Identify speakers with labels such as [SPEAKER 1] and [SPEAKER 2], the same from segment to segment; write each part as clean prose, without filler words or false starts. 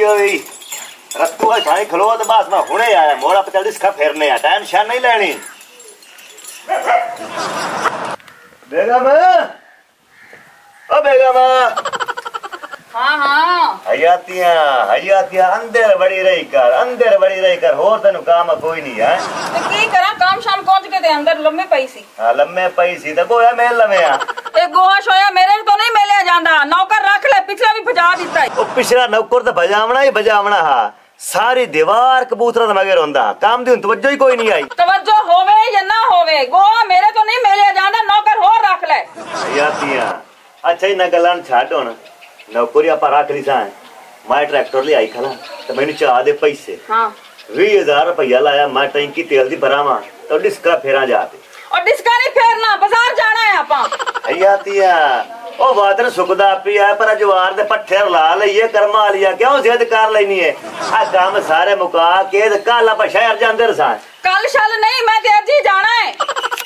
[SPEAKER 1] ओए रत्तू का छाई खलो तो बस मैं हुणे आया मोड़ा पे चल इसका फेरने आ टेंशन नहीं लेनी बेगम ओ बेगम
[SPEAKER 2] हाँ हाँ
[SPEAKER 1] हयातियां अंदर बड़ी रही कर होर तेन काम कोई नहीं है
[SPEAKER 2] तो की करा काम शाम पहुंच के दे अंदर लम्मे पई सी
[SPEAKER 1] हां लम्मे पई सी तो गोया मेल लमे आ
[SPEAKER 2] ए गोहा शोया मेरे तो नहीं मिले जांदा नौकर रख ले पिछला भी भजा दिता है
[SPEAKER 1] ओ पिछला नौकर तो बजावना हां सारी दीवार कबूतरा तो मगे रोंदा काम दी तवज्जो ही कोई नहीं आई
[SPEAKER 2] तवज्जो होवे या ना होवे गोहा मेरे तो नहीं मिले जांदा नौकर होर रख ले
[SPEAKER 1] हयातियां अच्छा ही ना गलान छाड़ होना नौकरी आप रख ली सा मैं ट्रैक्टर ले आई खला तो मैंने चाह दे पैसे
[SPEAKER 2] हाँ
[SPEAKER 1] 20,000 रुपया लाया मैं टैंकी तेल दी भरावा तो डिस्का फेरा जाते
[SPEAKER 2] और डिस्का नहीं फेरना बाजार जाना है आपा
[SPEAKER 1] हयातिया ओ वादर सुखदा पिया पर जवार दे पट्ठे ला लईए करमा लिया क्यों जिद कर लेनी है आ काम सारे मुका के कल आप शहर जांदे रसा
[SPEAKER 2] कल शल नहीं मैं ते अज ही जाना है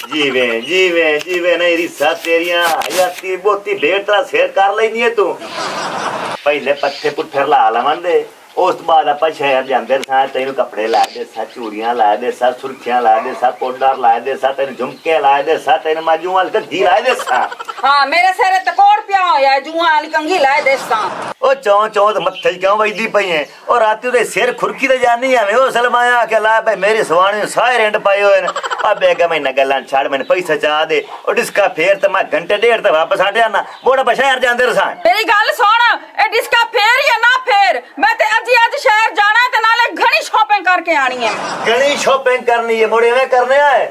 [SPEAKER 1] जीवे नहीं रिसा तेरिया हयाती बोती बेटा शेर कर लेनी है तू पहले पट्ठे पुट्ठे ला लवंदे उस बाद आप शहर जाते सा तेन कपड़े ला दे सा चूड़ियां ला दे सा सुर्खियां ला दे सा पाउडर ला दे सा तेन झुमके ला दे सा तेन माजूआ गद्दी ला दे सा
[SPEAKER 2] हाँ मेरे सिर तकोड़ पिया होया जुआ वाली कंघी ला दे सा
[SPEAKER 1] ओ चौं तो मत्थे क्यों वजदी पई है और राती दे सिर खुरकी ते जानी है ओ सलमाया के ला भाई मेरी सवाणी सारे रेंड पाए होए न आ बेगा मैं गल्लां छाड़ मैंने पैसा चा दे और डिस्का फेर ते मैं घंटे डेढ़ ते वापस आ जाना मोड़ा शहर जांदे रसा
[SPEAKER 2] मेरी गल सुन ए डिस्का फेर या ना फेर मैं ते अज शहर जाना है ते नाले घणी शॉपिंग करके आनी है
[SPEAKER 1] घणी शॉपिंग करनी है मोड़े में करने आए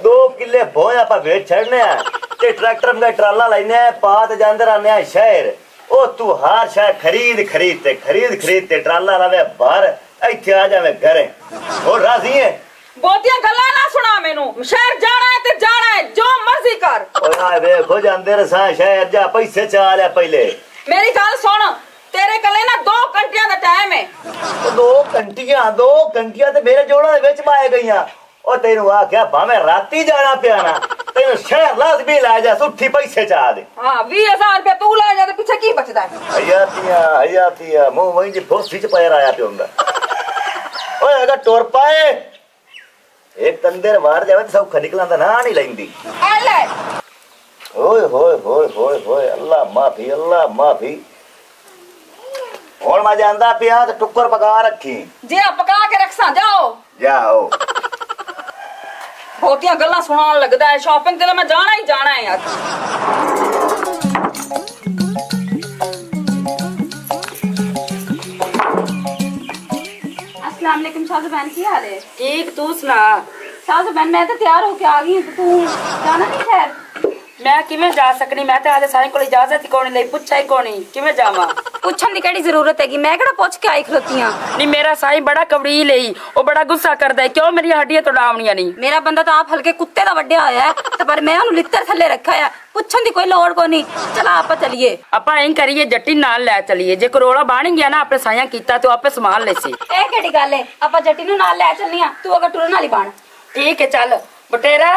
[SPEAKER 1] 2 किले भोया पा भेज छड़ने आ ते ट्रैक्टर में ट्राला लेने आ पात जांदे रहने आ शहर ओ तू हर शय खरीद ते ट्राला लावे बाहर इथे आ जावे घरे और राजी है
[SPEAKER 2] बहुतियां गल्लां ना सुना मेनू शहर जाना है ते जाना है जो मर्जी कर
[SPEAKER 1] ओए हाय देखो जांदे रसा शहर जा पैसे चा ले पहले
[SPEAKER 2] मेरी गल सुन तेरे कले ना 2 घंटिया का टाइम है
[SPEAKER 1] 2 घंटिया ते मेरे जोड़ा दे विच पाए गईयां ओ तेनू आ क्या भावे राती जाना पिया ना तेनू शहर लाजमी ला जा सुठी पैसे चा दे
[SPEAKER 2] हां 20,000 रुपया तू ले जा ते पीछे की बचदा है
[SPEAKER 1] हयातिया मुंह वही जी फोसी च पैर आया पे हुंदा ओए अगर टोर पाए एक तंदेर बाहर जावे सब खनिकला दा ना नहीं लैंदी
[SPEAKER 2] आ ले
[SPEAKER 1] ओए अल्लाह माफी और मैं जानदा पिया तो टुक्कर पका रखी
[SPEAKER 2] जी पका के रखसा जाओ बहुतियां गल्लां सुनान लगदा है शॉपिंग ते मैं जाना ही जाना है यार अस्सलाम वालेकुम शाहज़ बहन की हाल है
[SPEAKER 3] ठीक तू सुना
[SPEAKER 2] शाहज़ बहन मैं तो तैयार होके आ गई हूं तू जाना नहीं खैर
[SPEAKER 3] मैं किवें जा सकनी मैं तो आदे साईं कोल इजाजत ही कोनी लई पुछा ही कोनी किवें जावां
[SPEAKER 2] पूछन दी केड़ी जरूरत है कि मैं केड़ा पूछ के आई खलोतियां
[SPEAKER 3] नहीं मेरा साईं बड़ा कबड़ी लई ओ बड़ा गुस्सा करदा है क्यों मेरी हड्डियां तोड़ावणियां नहीं
[SPEAKER 2] मेरा बंदा तो आप हल्के कुत्ते दा वड्डिया होया है ते पर मैं ओनु लित्तर थल्ले रखा है पूछन दी कोई लोड़ कोनी चला आपा चलिए
[SPEAKER 3] आपा एं करिए जट्टी नाल ले चलिए जे करोड़ा बन गया ना अपने साईं कीता तो आपे संभाल ले सी
[SPEAKER 2] ए केड़ी गल है आपा जट्टी नु नाल ले चलनिया तू अगर टुरन वाली बन
[SPEAKER 3] ठीक है चल बटेरा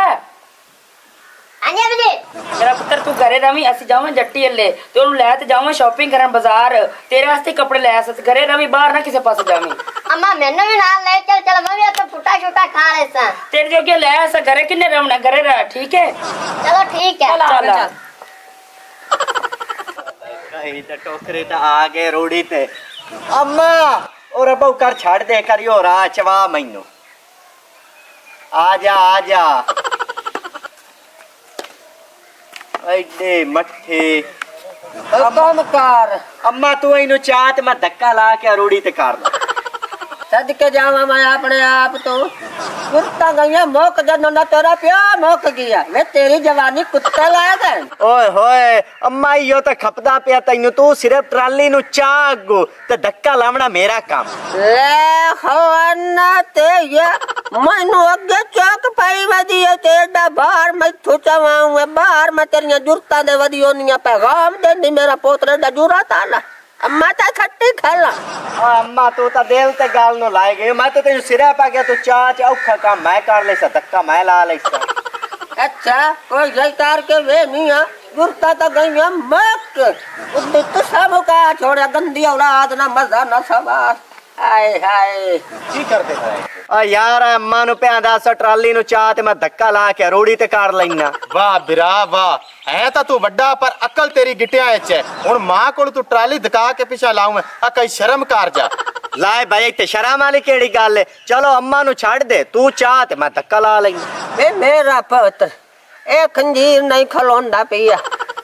[SPEAKER 3] मेरा पुत्र तू घरे रवी असि जावे जट्टी अल्ले ते ओनु ले ते जावे शॉपिंग करन बाजार तेरे वास्ते कपड़े ले आस घरे रवी बाहर ना किसे पास जावे
[SPEAKER 4] अम्मा मेनू भी नाल ले चल मैं भी तो फुटा छुटा खा ले सा
[SPEAKER 3] तेरे जोगे ले आस घरे किन्ने रवना घरे रह ठीक है
[SPEAKER 4] चलो ठीक है
[SPEAKER 3] चल
[SPEAKER 5] कहीं तो टोकरे तो आ गए रोड़ी ते अम्मा और अब कर छाड़ दे करियो रा चवा मैनू आजा एडे मठे
[SPEAKER 6] काम कर
[SPEAKER 5] अम्मा तू इनु चात मैं धक्का ला के रोड़ी ते कर
[SPEAKER 6] सद के जावा मैं अपने आप तो कुत्ता गया मोक जनो ना तेरा प्या मोक गया वे तेरी जवानी कुत्ता लाया गए
[SPEAKER 5] ओए होए अम्मा यो तो खपदा पिया तैनू तू सिर्फ ट्राली नु चागो ते धक्का लावना मेरा काम
[SPEAKER 6] ले खवाना ते ये मैनू अगे चौक पाई वदी है तेरा बाहर मैं थुचवाऊं बाहर मैं तेरी जुरता दे वदी ओनिया पैगाम देनी मेरा पोतरे दा जुरा ताला अम्मा ता खट्टी खाला
[SPEAKER 5] अम्मा तू तो दिल ते गाल नो लाए गए मैं तो तेनू सिरा पा गया तू चाच औखा काम मैं कर ले सा धक्का मैं ला ले सा
[SPEAKER 6] अच्छा कोई जयकार के वे नहीं है जुरता तो गई मैं उद्दी तो सब का छोड़ा गंदी औलाद ना मजा ना सवार हाय हाय
[SPEAKER 5] की करते आ यार अम्मा नु प्यांदा स ट्राली नु चाह ते मैं धक्का ला के रोड़ी ते कार लेना।
[SPEAKER 7] वाह बिरा वाह है ता तू वड्डा पर अकल तेरी गिटिया च है। हुन मां कोल तू ट्राली धका के पीछे लाऊं आ कई शर्म कर जा।
[SPEAKER 5] लाए भाई ते शर्म वाली केड़ी गल है। चलो अम्मा नु छाड़ दे तू चाह ते मैं धक्का ला लेना।
[SPEAKER 6] वे मेरा पुत्र ए खंजीर नहीं खलोंदा पिया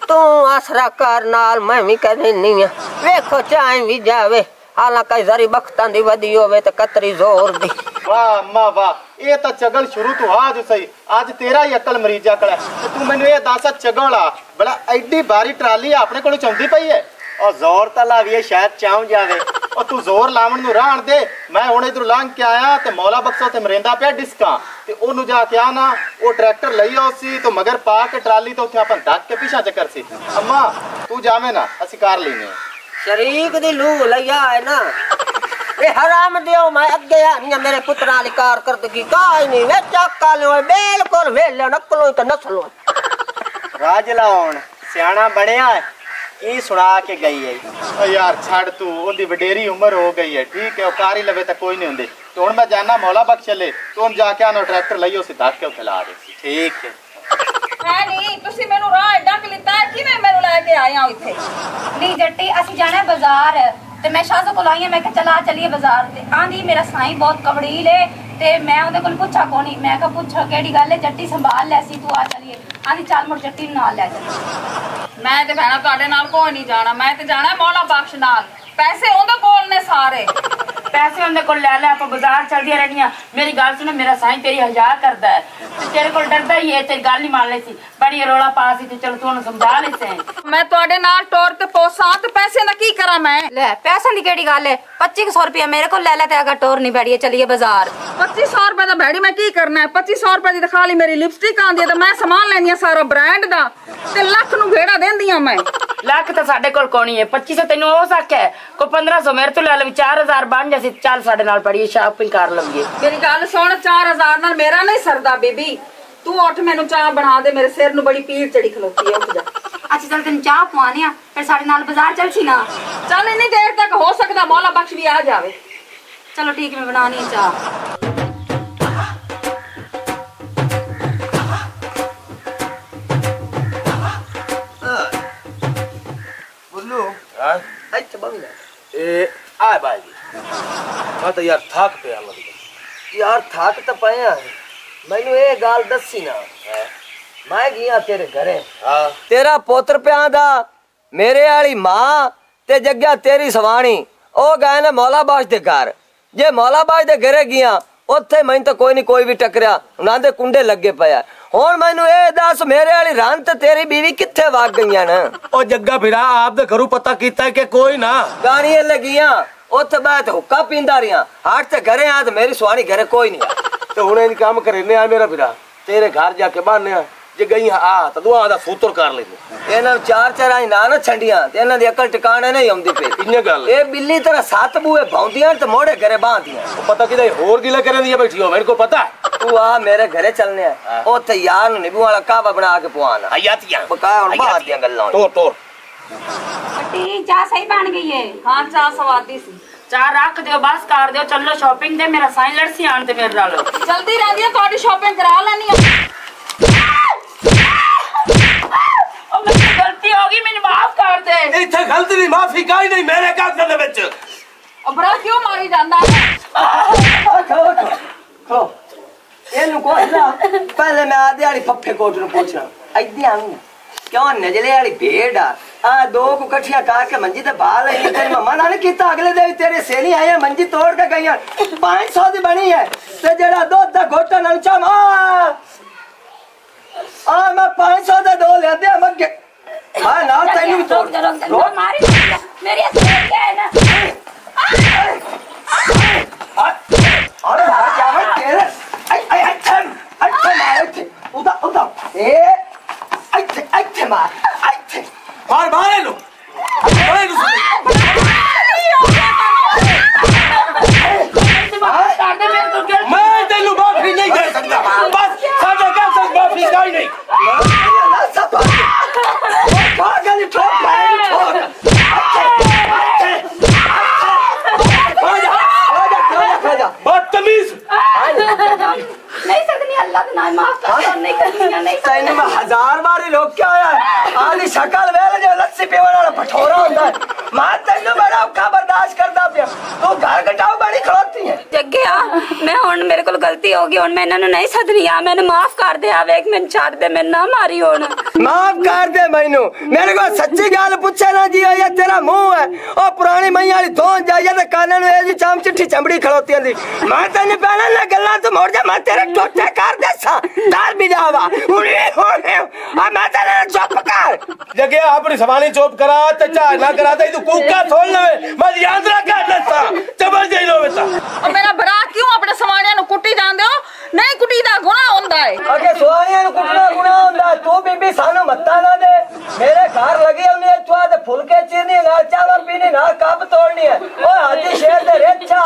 [SPEAKER 6] तू आसरा कर नाल मैं भी करनी है वेखो चाहे भी जावे हालांकि जरी बख्तां दी वदी होवे ते कतरी जोर दी।
[SPEAKER 7] वाह अम्मा वाह ये ता चगल शुरू तो आज सही आज तेरा ही अकल मरीजा कड़ा ते तू मैनू ये दस चगला बड़ा एडी भारी ट्राली अपने कोल चौंदी पई है
[SPEAKER 5] और जोर ता लावीए शायद चाऊ जावे
[SPEAKER 7] और तू जोर लावण नु रहण दे। मैं हुणे इधर लंघ के आया ते मौला बख्शो ते मरेंदा पिया डिस्का ते ओनु जाके आना ओ ट्रैक्टर लई ओसी तो मगर पा के ट्राली तो उथे अपन धक के पीछा चक्कर सी। अम्मा तू जावे ना असि कार लेने
[SPEAKER 6] शरीक दी लू लिया है ना वे हराम दियो मैं अगे आनी मेरे पुत्रा वाली कार कर दगी काई नहीं वे चक्का लो बिल्कुल वेले नकलो तो नसलो
[SPEAKER 5] राज लाउन सियाना बनया है की सुना के गई है।
[SPEAKER 7] ओ यार छाड़ तू ओदी वडेरी उम्र हो गई है ठीक है ओ कार ही लवे ता कोई नहीं हुंदे तो हुन मैं जाना मौला बख्श ले तो हम जाके आनो ट्रैक्टर लईओ सी धक के खिला दे
[SPEAKER 5] ठीक है।
[SPEAKER 2] है नहीं तुसी मेनू राह डक लिता है किवें मेनू लेके आए हो इथे।
[SPEAKER 8] नहीं जट्टी असि जाना है बाजार ते मैं शाह को आई मैं चला चलिए बाजार ते आंदी मेरा साईं बहुत कबड़ील है ते मैं ओदे कोल पुछा कोनी मैं कहा पुछ केड़ी गल है जट्टी संभाल ले सी तू आ चलिए आंदी चल मुड़ जट्टी नाल ले चल।
[SPEAKER 2] मैं ते भैणा तुहाडे नाल कोई नहीं जाना मैं ते जाना मौला बख्श नाल पैसे ओदे कोल ने सारे
[SPEAKER 3] पैसे उनके को ले आप बाजार चल दिया रहनिया मेरी गल सुन मेरा साईं तेरी 1000 करदा है ते तेरे को डरदा ही है तेरी गल नहीं मान ले सी बड़ी रोला पास ही ते चल तू समझा ले से
[SPEAKER 2] मैं तुहाडे नाल टोर ते पोसा ते पैसे दा की करा मैं
[SPEAKER 8] ले पैसे दी केड़ी गल है 2500 रुपया मेरे को ले ते अगर टोर नहीं बैठिए चलिए बाजार
[SPEAKER 2] 2500 रुपए दा बैठी मैं की करना है 2500 रुपए दी खाली मेरी लिपस्टिक आंदी है ते मैं सामान लेनी है सारा ब्रांड दा ते लाख नु घेड़ा देंदियां मैं
[SPEAKER 3] लाख तो साडे कोल कोनी है 2500 तेनू हो सके को 1500 मेरे तो ले ले 4000 बन जासी चल साडे नाल पड़ी शॉपिंग कर लवीए।
[SPEAKER 2] मेरी गल सुन 4000 नाल मेरा नहीं सरदा बेबी तू उठ मेनू चाह बना दे मेरे सिर नु बड़ी पीड़ चढ़ी खलोती है उठ जा।
[SPEAKER 8] अच्छा चल तेन चाह पवाने फिर साडे नाल बाजार चल सी ना
[SPEAKER 2] चल इतनी देर तक हो सकदा मौला बख्श भी आ जावे।
[SPEAKER 8] चलो ठीक मैं बनानी है चाह।
[SPEAKER 6] अच्छा बंगा
[SPEAKER 9] ए आ भाई मैं तो यार थक पे
[SPEAKER 6] यार थक तो पाया मैनू ये गाल दसी ना मैं गया तेरे घरे तेरा पुत्र प्या दा मेरे वाली मां ते जग्या तेरी सवाणी ओ गए ने मौला बाश दे घर जे मौला बाश दे घरे गया उत्थे मैं तो कोई नहीं कोई भी टकरिया उन्हां दे कुंडे लगे पया हुण मैनू ए दस मेरे वाली रान ते तेरी बीवी किथे भाग गईयां न
[SPEAKER 9] ओ जग्गा फिरा आप दे घरों पता कीता कि कोई ना
[SPEAKER 6] गाड़ियां लगियां उत्थे बैठ हुक्का पींदा रिया हाट ते घरे आ ते मेरी सुहानी घरे कोई नहीं
[SPEAKER 9] तो हुणे इन काम करने आ मेरा फिरा तेरे घर जाके बाने जे गई आ तो दुआ दा सूतर कर लेने
[SPEAKER 6] इन्हां चार चराई ना ना छंडियां ते इन्हां दी अकल ठिकाने नहीं आउंदी पे
[SPEAKER 9] इन्ने गल
[SPEAKER 6] ए बिल्ली तरह सात बूए भौंदियां ते मोड़े घरे बांधियां
[SPEAKER 9] पता किदा होर गिला करन दिया बैठी हो मेरे को पता
[SPEAKER 6] तू आ मेरे घरे चलने आ ओथे यार नु नींबू वाला कावा बना के पवाना
[SPEAKER 9] आयातियां
[SPEAKER 6] बका और बात दियां गल्लां
[SPEAKER 9] तोर
[SPEAKER 8] टी चाह सही बन गई है।
[SPEAKER 2] हां चाह स्वादी सी
[SPEAKER 3] चाह रख दियो बस कर दियो चलो शॉपिंग दे मेरा साईं लड़सी आन ते मेरे नाल
[SPEAKER 2] जल्दी रहंदी है तोड़ी शॉपिंग करा लेनी है।
[SPEAKER 3] ओ मेरी गलती हो गई मैंने माफ कर दे
[SPEAKER 9] इथे गलती नहीं माफी काई नहीं मेरे कागजां दे विच
[SPEAKER 2] ओ बड़ा क्यों मारी जांदा है
[SPEAKER 6] खो एनु कोसला पहले मैं आदे वाली पप्पे कोट नु पूछना इदे आऊं क्यों नजले वाली भेड़ आ दो को कठिया काट के मंजी ते बाल है तेरी मम्मा ने कीता अगले दिन तेरे सेली आए मंजी तोड़ के गई 500 दी बनी है ते जेड़ा दूध दा घोटा नलचा आ मैं 500 दे दो ले दे मगे हां ना तेरी भी तोड़
[SPEAKER 8] मारी मेरी क्या है ना
[SPEAKER 6] अरे बाहर जावे तेरे अच्छा मारे थे उदा ए अच्छा मार
[SPEAKER 9] मारे लो मारे लो मैं तेनू माफी नहीं दे सकता बस साडे क्या सब माफी काई नहीं
[SPEAKER 6] पागल ठोक
[SPEAKER 5] क्या होया आली शकल वेले जे लस्सी पीवन वाला भठोरा होंदा है मैं तेनू बड़ा औखा बर्दाश्त करदा पिया तू घर घटाओ बड़ी खलोती है
[SPEAKER 8] जग्गिया मैं हुन मेरे कोल गलती हो गई हुन मैं इन्हां नू नहीं सदनी आ मैंने माफ कर दे आ वेख मैनू छाड़ दे मैं ना मारी हुन
[SPEAKER 5] माफ कर दे मैनू मेरे को सच्ची गल पूछे ना जी ये तेरा मुंह है ओ पुरानी मई वाली धोन जाइए ते काने नु ए जी चाम चिट्ठी चमड़ी खलोती दी मैं तेन पहले ना गल्ला तू मोड़ जा मैं तेरे टोटे कर देसा दाल भी जावा हुने आ मैं तेरे चुप कर
[SPEAKER 9] जगे अपनी सवानी चुप करा ते चार ना करा ते तू कूका छोड़ ले मैं याद रखा दसा चबल जाई लो बेटा
[SPEAKER 2] और मेरा भरा क्यों अपने समानिया नु कुटी जांदे हो नहीं कुटी दा गुनाह होंदा है
[SPEAKER 5] अगे सवानिया नु कुटना गुनाह होंदा तू बीबी सानू मत्ता ना दे मेरे घर लगी उन्हें चुआ दे फुलके चीरनी ना चावल पीनी ना कप तोड़नी है ओ हाजी शेर दे रेछा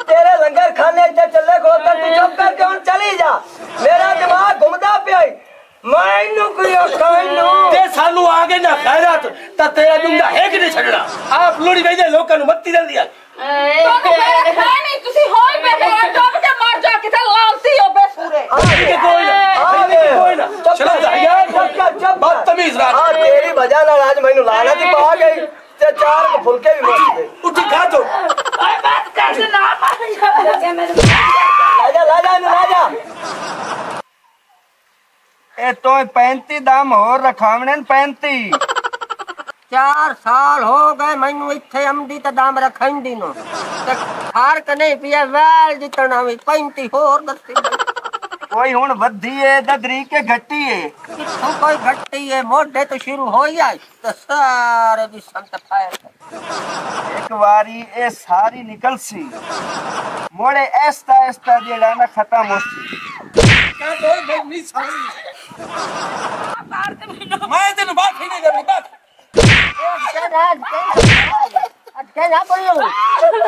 [SPEAKER 5] तेरे लंगर खाने च चले को तू चुप करके हुन चली जा मेरा दिमाग घुमदा पिया मैनू कोई कानू
[SPEAKER 9] ते सानू आगे ना खैरात ता तेरा जुंदा है कि नहीं छड़ना आप लोड़ी वेदे लोकां नु मत्ती जल्दी आ
[SPEAKER 2] तो नहीं तुसी होई पे चुप के मर जा किथे लालती हो बेसुरे
[SPEAKER 9] कोई ना चला जा यार बदतमीज रहा
[SPEAKER 5] हां तेरी वजह नाल आज मैनू लानत ही पा गई ते चार फुलके भी मर गए
[SPEAKER 9] उठी खा तो
[SPEAKER 3] बात कर ना मार
[SPEAKER 5] ला जा ए तो 35 दाम और रखावने 35 4 साल हो गए मैनू इथे अमदी ते दाम रखंदी नो ते फर्क नहीं पिया वेल जितना भी 35 और दस्ती कोई हुन वधी है ददरी के घटी है किथों कोई घटी है मोढे तो शुरू हो जाए तो सारे दी संत फायर एक बारी ए सारी निकल सी मोड़े ऐसा ऐसा जेड़ा ना खत्म हो
[SPEAKER 9] क्या तो नहीं सारी मैं तेन बात ही नहीं करनी बात
[SPEAKER 6] क्या बोलो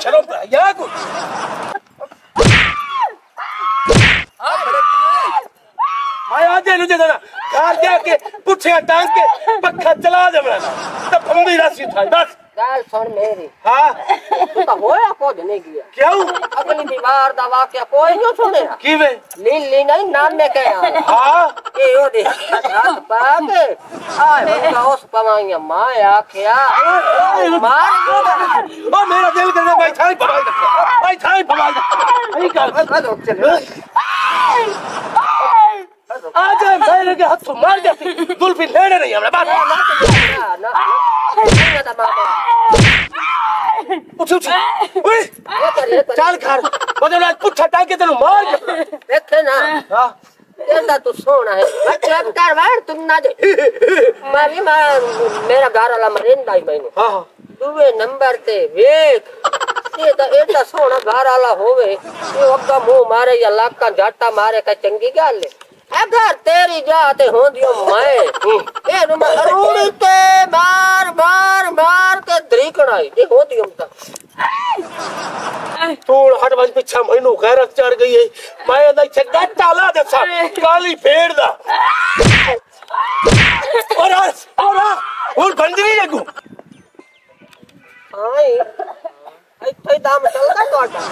[SPEAKER 9] चलो या को मैं आज नु देना कार जाके पुछे टांग के पक्का चला दे मेरा तब फंदी राशि था बस
[SPEAKER 6] गाल सुन मेरी
[SPEAKER 9] हां
[SPEAKER 6] तू तो होया को नहीं गया
[SPEAKER 9] क्यों
[SPEAKER 6] अपनी दीवार दा वाकया कोई नहीं सुने
[SPEAKER 9] कीवे
[SPEAKER 6] लीली नहीं नाम में कया
[SPEAKER 9] हां
[SPEAKER 6] ए ओ दे हाथ पाके आए मैं उस पवाइया मां आखिया मार
[SPEAKER 9] ओ मेरा दिल करे भाई थाई भवाई नहीं कर चल आज मेरे के हाथ मार जाती जुल्फी लेने नहीं हमरा बात
[SPEAKER 6] ना
[SPEAKER 9] उठ ओए चल घर बदल आज पुट्ठा टांग के तेनु मार
[SPEAKER 6] देखे ना हां कहता तू सोना है चुप कर बैठ तुम ना दे मैं भी मेरा घर वाला मरिंदा ही मैंने
[SPEAKER 9] हां
[SPEAKER 6] दूवे नंबर ते वेख ये तो एटा सोना घर वाला होवे ये अग्गा मुंह मारे या लाका जाटा मारे का चंगी गल है अगर तेरी जाते होंदियो मैं ए नुमा अरूड़ी ते मार मार मार के द्रीकणाई ये होंदियो ता
[SPEAKER 9] तोड़ हट बज पीछे मैनू गैरत चढ़ गई है मैं ना इथे गाटा ला दे सा काली भेड़ दा और हुन बंदरी लगू
[SPEAKER 6] आई इथे दाम चलदा तोड़ा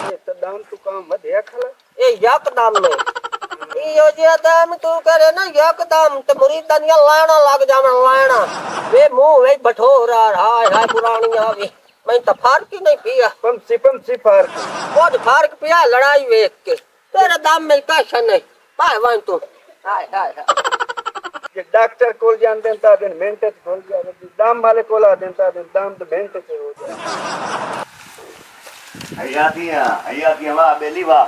[SPEAKER 6] ये तो दाम तू काम बढ़िया खला ए यकदम में यो जे दाम तू करे ना यकदम ते मुरीदां लाना लग जावन लाना वे मुंह वे भठोरा हाय हाय पुरानी आवी मैं तो फर्क ही नहीं पिया पंसी फर्क बहुत फर्क पिया लड़ाई वेख के तेरे दाम में कैसा नहीं पाए वन तू हाय हाय ये डॉक्टर कोल जान देता दिन मिनट खोल जावे दाम वाले कोल आ देता दिन दाम तो मिनट से हो जाए
[SPEAKER 1] हयातियां वाह बेली वाह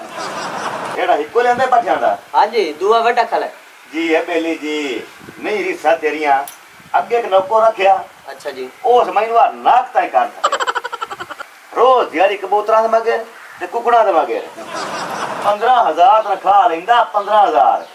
[SPEAKER 1] एड़ा हिको लेंदे पठियां दा
[SPEAKER 5] हां जी दुआ वटा खला
[SPEAKER 1] जी है बेली जी नहीं रिसा तेरियां अगे एक नौको रखया
[SPEAKER 5] अच्छा जी
[SPEAKER 1] उस मैनू नाक ताई कर रोज दिहाड़ी कबूतरा दे मगे ते कुकड़ा दे मगे 15000 तनख्वाह लेंदा 15000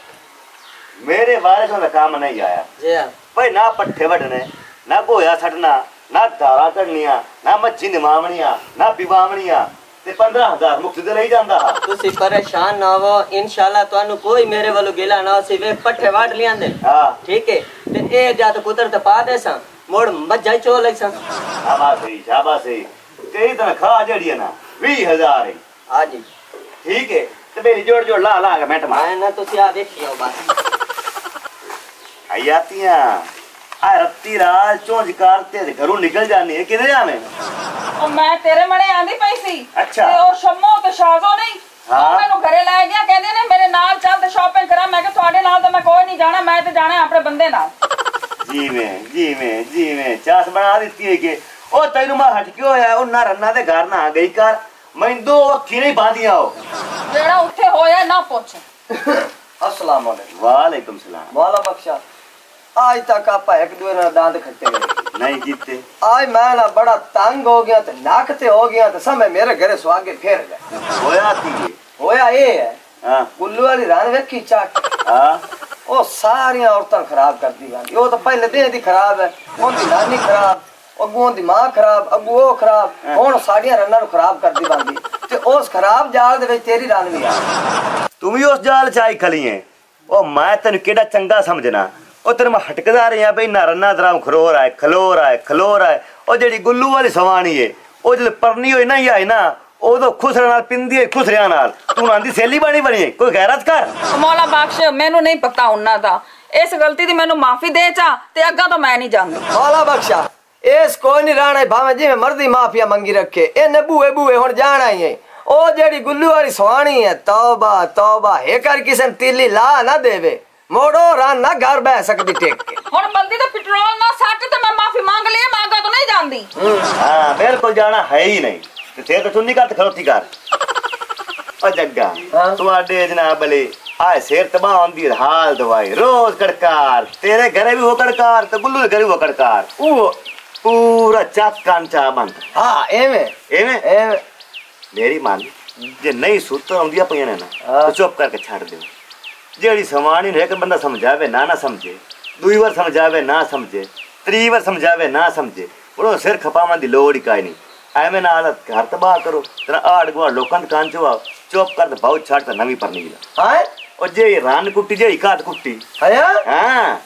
[SPEAKER 1] मेरे वारिस का काम नहीं आया
[SPEAKER 5] जी हां
[SPEAKER 1] भाई ना पट्ठे वडने ना गोया छटना ना धारा चढ़निया ना मच्छी निमावनिया ना बिवावनिया ते 15000 मुक्त दे लई जांदा
[SPEAKER 5] तुसी परेशान ना हो इंशाल्लाह तानु कोई मेरे वालो गिला ना सी वे पट्ठे वाट लियांदे
[SPEAKER 1] हां ठीक
[SPEAKER 5] है ते ए जा तो कुतर ते पा देसा मोड़ मज्जा चो लईसा
[SPEAKER 1] शाबाश तेरी तनख्वाह जड़ी है ना 20000 है
[SPEAKER 5] हां जी
[SPEAKER 1] ठीक है ते मेरी जोड़ जोड़ ला ला के मिनट मार
[SPEAKER 5] मैं ना तुसी आ देखियो बस
[SPEAKER 1] हयातियां आ रत्ती रात चोंज करते घरों निकल जानी है किधर जावे
[SPEAKER 2] ओ मैं तेरे मने आंदी पई सी
[SPEAKER 1] अच्छा।
[SPEAKER 2] ते ओ शम्मो ते शाजो नहीं
[SPEAKER 1] हाँ।
[SPEAKER 2] ਉਹ ਮੈਨੂੰ ਘਰੇ ਲੈ ਗਿਆ ਕਹਿੰਦੇ ਨੇ ਮੇਰੇ ਨਾਲ ਚੱਲ ਤੇ ਸ਼ਾਪਿੰਗ ਕਰਾਂ ਮੈਂ ਕਿਹਾ ਤੁਹਾਡੇ ਨਾਲ ਤਾਂ ਮੈਂ ਕੋਈ ਨਹੀਂ ਜਾਣਾ ਮੈਂ ਤੇ ਜਾਣਾ ਆਪਣੇ ਬੰਦੇ ਨਾਲ ਜਿਵੇਂ ਚਾਸ ਬਣਾ ਦਿੱਤੀ ਹੈ ਕਿ ਉਹ ਤੈਨੂੰ ਮੈਂ ਹਟ ਕੇ ਹੋਇਆ ਉਹ ਨਾ ਰੰਨਾ ਦੇ ਘਰ ਨਾ ਗਈ ਕਰ ਮੈਂ ਦੋ ਅੱਖੀ ਨਹੀਂ ਬਾਂਦੀਆਂ ਉਹ ਜਿਹੜਾ ਉੱਥੇ ਹੋਇਆ ਨਾ ਪੁੱਛ
[SPEAKER 5] अस्सलाम वालेकुम।
[SPEAKER 1] वालेकुम सलाम।
[SPEAKER 5] मौला बख्शा आज तक आप एक दूसरे ना दांत खट्टे गए
[SPEAKER 1] नहीं जीते
[SPEAKER 5] आज मैं ना बड़ा तंग हो गया तो नाकते हो गया तो समय मेरे घरे स्वागे फेर गए
[SPEAKER 1] होया थी
[SPEAKER 5] होया ये है
[SPEAKER 1] हां
[SPEAKER 5] गुल्लू वाली रान वेखी चाट
[SPEAKER 1] हां
[SPEAKER 5] ओ सारी औरतां खराब कर दी गांधी ओ तो पहले दिन दी खराब है ओंदी नानी खराब अगुओं दी मां खराब अगू ओ खराब हुन साडियां रन्नां नु खराब कर दी गांधी ते उस खराब जाल दे विच तेरी रान भी आ
[SPEAKER 1] तू भी उस जाल च आई खली है ओ मैं तैਨੂੰ ਕਿਹੜਾ ਚੰਗਾ ਸਮਝਣਾ ਉਹ ਤੇਰੇ ਮੈਂ ਹਟਕਦਾ ਰਿਹਾ ਬਈ ਨਾ ਰੰਨਾ ਦਰਾਮ ਖਲੋਰ ਆਏ ਉਹ ਜਿਹੜੀ ਗੁੱਲੂ ਵਾਲੀ ਸਵਾਣੀ ਏ ਉਹ ਜਦ ਪਰਨੀ ਹੋਈ ਨਾ ਹੀ ਆਏ ਨਾ ਉਦੋਂ ਖੁਸਰੇ ਨਾਲ ਪਿੰਦੀ ਏ ਖੁਸਰਿਆਂ ਨਾਲ ਤੂੰ ਆਂਦੀ ਸੇਲੀ ਬਣੀ ਕੋਈ ਗੈਰਤ ਕਰ
[SPEAKER 2] ਮੌਲਾ ਬਖਸ਼ ਮੈਨੂੰ ਨਹੀਂ ਪਤਾ ਉਹਨਾਂ ਦਾ ਇਸ ਗਲਤੀ ਦੀ ਮੈਨੂੰ ਮਾਫੀ ਦੇ ਚਾ ਤੇ ਅੱਗਾ ਤੋਂ ਮੈਂ ਨਹੀਂ ਜਾਂਦੀ
[SPEAKER 5] ਮੌਲਾ ਬਖਸ਼ਾ ਇਸ ਕੋਈ ਨਹੀਂ ਰਾਣਾ ਭਾਵੇਂ ਜਿਵੇਂ ਮਰਜ਼ੀ ਮਾਫੀਆ ਮੰਗੀ ਰੱਖੇ ਇਹਨੇ ਬੂਏ ਹੁਣ ਜਾਣਾ ਹੀ ਹੈ ਉਹ ਜਿਹੜੀ ਗੁੱਲੂ ਵਾਲੀ ਸਵਾਣੀ ਹੈ ਤੌਬਾ ਇਹ ਕਰ ਕਿਸੇ ਨੂੰ ਤੀਲੀ ਲਾ ਨਾ ਦੇਵੇ मोड़ो रान ना घर बह सकती टेक के
[SPEAKER 2] ਹੁਣ ਬੰਦੀ ਦਾ ਪੈਟਰੋਲ ਨਾ ਸੱਟ ਤੇ ਮੈਂ ਮਾਫੀ ਮੰਗ ਲਈ ਮੈਂ ਅੱਗਾ ਤੋਂ ਨਹੀਂ ਜਾਂਦੀ
[SPEAKER 1] ਹਾਂ ਬਿਲਕੁਲ ਜਾਣਾ ਹੈ ਹੀ ਨਹੀਂ ਤੇ ਫੇਰ ਤਾਂ ਤੂੰ ਨਹੀਂ ਕਰ ਖਲੋਤੀ ਕਰ ਉਹ ਜੱਗਾ ਤੁਹਾਡੇ ਜਨਾਬ ਅਲੀ ਆਏ ਸਿਰ ਤਬਾਹ ਹੁੰਦੀ ਹਾਲ ਦਵਾਈ ਰੋਜ਼ ਕੜਕਾਰ ਤੇਰੇ ਘਰੇ ਵੀ ਹੋ ਕੜਕਾਰ ਤੇ ਗੁੱਲੂ ਦੇ ਘਰੇ ਵੀ ਹੋ ਕੜਕਾਰ ਉਹ ਪੂਰਾ ਚੱਕ ਕਾਂਚਾ ਬੰਦ
[SPEAKER 5] ਹਾਂ ਐਵੇਂ
[SPEAKER 1] ਮੇਰੀ ਮੰਨ ਜੇ ਨਹੀਂ ਸੁੱਤ ਆਉਂਦੀਆਂ ਪਈਆਂ ਨੇ ਨਾ ਤਾਂ ਚੁੱਪ ਕਰਕੇ ਛੱਡ ਦਿਓ ਜਿਹੜੀ ਸਮਾਣੀ ਨੂੰ ਇੱਕ ਬੰਦਾ ਸਮਝਾਵੇ ਨਾ ਸਮਝੇ ਦੂਈ ਵਾਰ ਸਮਝਾਵੇ ਨਾ ਸਮਝੇ ਤੀਜੀ ਵਾਰ ਸਮਝਾਵੇ ਨਾ ਸਮਝੇ ਉਹ ਸਿਰ ਖਪਾਵਾਂ ਦੀ ਲੋੜ ਹੀ ਕਾਈ ਨਹੀਂ ਐਵੇਂ ਨਾਲ ਘਰ ਤਬਾਹ ਕਰੋ ਤੇਰਾ ਆੜ ਗਵਾ ਲੋਕਾਂ ਦੇ ਕੰਨ ਚੋਂ ਚੁੱਪ ਕਰ ਤੇ ਬਹੁਤ ਛੱਡ ਤਾਂ ਨਵੀਂ ਪਰਨੀ
[SPEAKER 5] ਹਾਂ
[SPEAKER 1] ਉਹ ਜੇ ਰਨ ਕੁੱਟੀ ਜੇ ਘਾਟ ਕੁੱਟੀ
[SPEAKER 5] ਹਾਂ